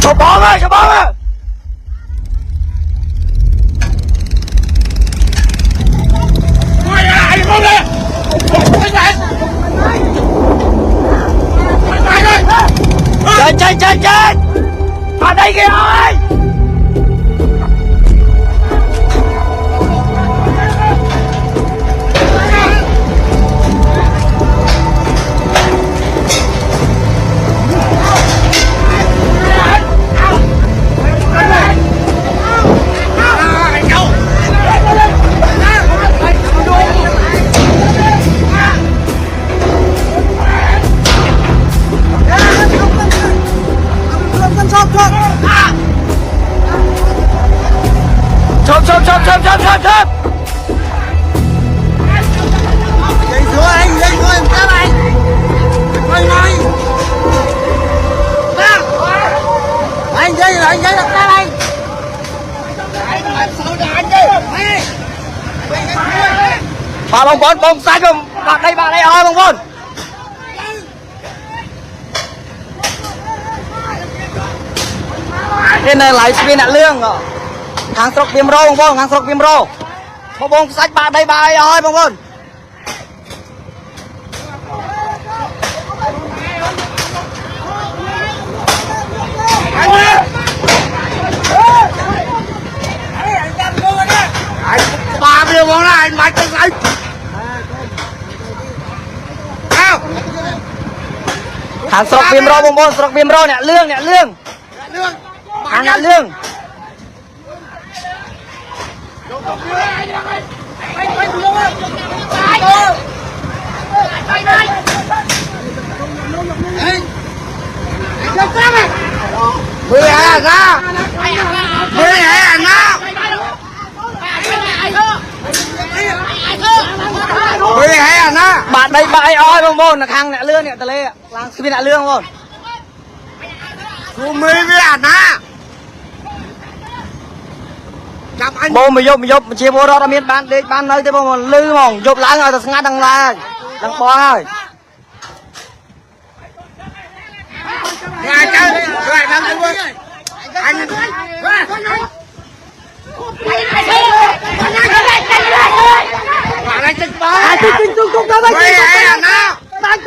Cho bom ơi, cho bom ơi. Anh không lên. Trên ở đây kìa ơi. Chôm. Dậy xuống em các bạn. Thôi nói. Anh dây là các bạn. Bà bông sai không? Bạn đây ơi bông bồn. Thế này lại viên nạn lương rồi. Hàng sọc viêm rô bông bồn, hàng sọc viêm rô. Bông bồn sách bạn đây ơi bông bồn. Ba mươi món là anh mày anh. Hàng sọc viêm rô bông bồn, sọc viêm rô nè lương. Hàng nè lương. Mười hai ra. 12 ra. 12 ra. Bạn đây ơi bông bồn là hàng nè lương nè tờ lê ạ. Làng viên nè lương bông. Cô mới với na. Bông mày dục chia vô đó ta miên ban nơi tới bông lư mong dục láng rồi ta ngắt đằng là đằng bò rồi. Rồi chơi, rồi thằng anh. Bạn anh tính bó. Ai tính tung đó vậy? Mười hai à na. Bạn